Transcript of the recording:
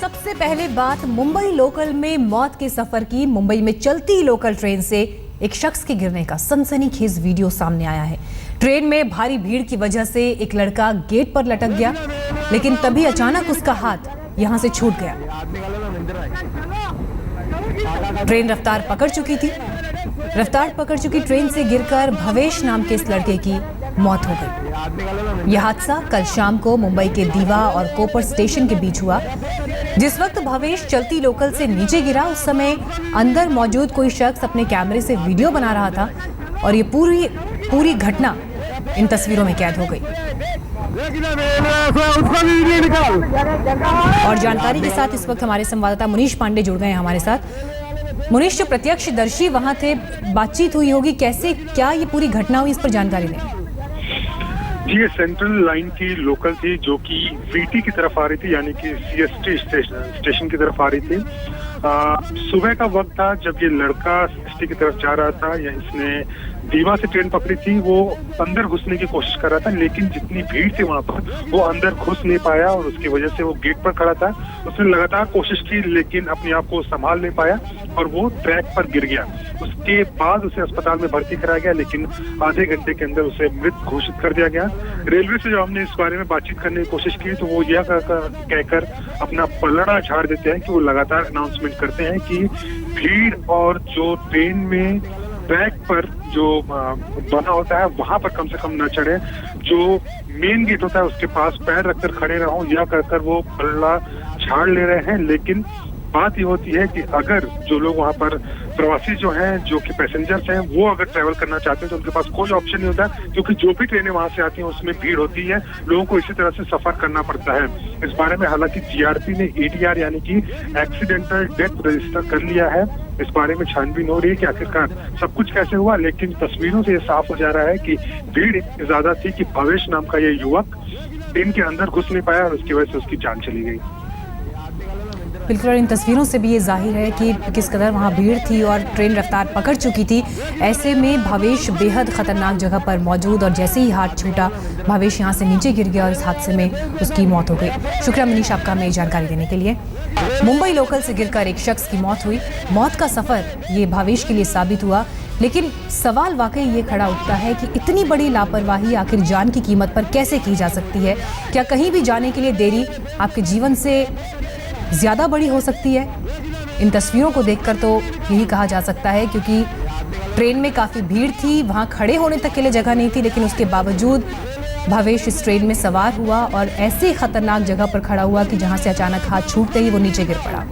सबसे पहले बात मुंबई लोकल में मौत के सफर की। मुंबई में चलती लोकल ट्रेन से एक शख्स के गिरने का सनसनीखेज वीडियो सामने आया है। ट्रेन में भारी भीड़ की वजह से एक लड़का गेट पर लटक गया, लेकिन तभी अचानक उसका हाथ यहां से छूट गया। ट्रेन रफ्तार पकड़ चुकी थी। रफ्तार पकड़ चुकी ट्रेन से गिरकर भवेश नाम के इस लड़के की मौत हो गई। यह हादसा कल शाम को मुंबई के दीवा और कोपर स्टेशन के बीच हुआ। जिस वक्त भवेश चलती लोकल से नीचे गिरा, उस समय अंदर मौजूद कोई शख्स अपने कैमरे से वीडियो बना रहा था और ये पूरी घटना इन तस्वीरों में कैद हो गई। और जानकारी के साथ इस वक्त हमारे संवाददाता मुनीश पांडे जुड़ गए हैं हमारे साथ। मुनीश, जो प्रत्यक्षदर्शी वहां थे, बातचीत हुई होगी, कैसे क्या ये पूरी घटना हुई, इस पर जानकारी दें। जी, ये सेंट्रल लाइन की लोकल थी जो कि वीटी की तरफ आ रही थी, यानी कि सीएसटी स्टेशन की तरफ आ रही थी। सुबह का वक्त था जब ये लड़का सीएसटी की तरफ जा रहा था। या इसने दीवा से ट्रेन पकड़ी थी। वो अंदर घुसने की कोशिश कर रहा था, लेकिन जितनी भीड़ थी वहां पर वो अंदर घुस नहीं पाया और उसकी वजह से वो गेट पर खड़ा था। उसने लगातार कोशिश की, लेकिन अपने आप को संभाल नहीं पाया और वो ट्रैक पर गिर गया। उसके बाद उसे अस्पताल में भर्ती कराया गया, लेकिन आधे घंटे के अंदर उसे मृत घोषित कर दिया गया। रेलवे से जो हमने इस बारे में बातचीत करने की कोशिश की तो वो यह कहकर अपना पलड़ा झाड़ देते हैं कि वो लगातार अनाउंसमेंट करते हैं कि भीड़ और जो ट्रेन में ट्रैक पर जो बना होता है वहां पर कम से कम न चढ़े। जो मेन गेट होता है उसके पास पैर रखकर खड़े रहो, या कहकर वो पलड़ा झाड़ ले रहे हैं। लेकिन बात ये होती है कि अगर जो लोग वहां पर प्रवासी जो हैं, जो कि पैसेंजर्स हैं, वो अगर ट्रैवल करना चाहते हैं तो उनके पास कोई ऑप्शन नहीं होता, क्योंकि जो भी ट्रेनें वहां से आती हैं उसमें भीड़ होती है। लोगों को इसी तरह से सफर करना पड़ता है। इस बारे में हालांकि जीआरपी ने एडीआर यानी कि एक्सीडेंटल डेथ रजिस्टर कर लिया है। इस बारे में छानबीन हो रही है कि आखिरकार सब कुछ कैसे हुआ, लेकिन तस्वीरों से ये साफ हो जा रहा है कि भीड़ इतनी ज्यादा थी कि भवेश नाम का ये युवक ट्रेन के अंदर घुस नहीं पाया और उसकी वजह से उसकी जान चली गई। बिल्कुल, और इन तस्वीरों से भी ये जाहिर है कि किस कदर वहाँ भीड़ थी और ट्रेन रफ्तार पकड़ चुकी थी। ऐसे में भवेश बेहद खतरनाक जगह पर मौजूद, और जैसे ही हाथ छूटा भवेश यहाँ से नीचे गिर गया और इस हादसे में उसकी मौत हो गई। शुक्रिया मनीष आपका हमें जानकारी देने के लिए। मुंबई लोकल से गिरकर एक शख्स की मौत हुई। मौत का सफर ये भवेश के लिए साबित हुआ, लेकिन सवाल वाकई ये खड़ा उठता है कि इतनी बड़ी लापरवाही आखिर जान की कीमत पर कैसे की जा सकती है। क्या कहीं भी जाने के लिए देरी आपके जीवन से ज्यादा बड़ी हो सकती है? इन तस्वीरों को देखकर तो यही कहा जा सकता है, क्योंकि ट्रेन में काफी भीड़ थी, वहां खड़े होने तक के लिए जगह नहीं थी, लेकिन उसके बावजूद भवेश इस ट्रेन में सवार हुआ और ऐसी खतरनाक जगह पर खड़ा हुआ कि जहां से अचानक हाथ छूटते ही वो नीचे गिर पड़ा।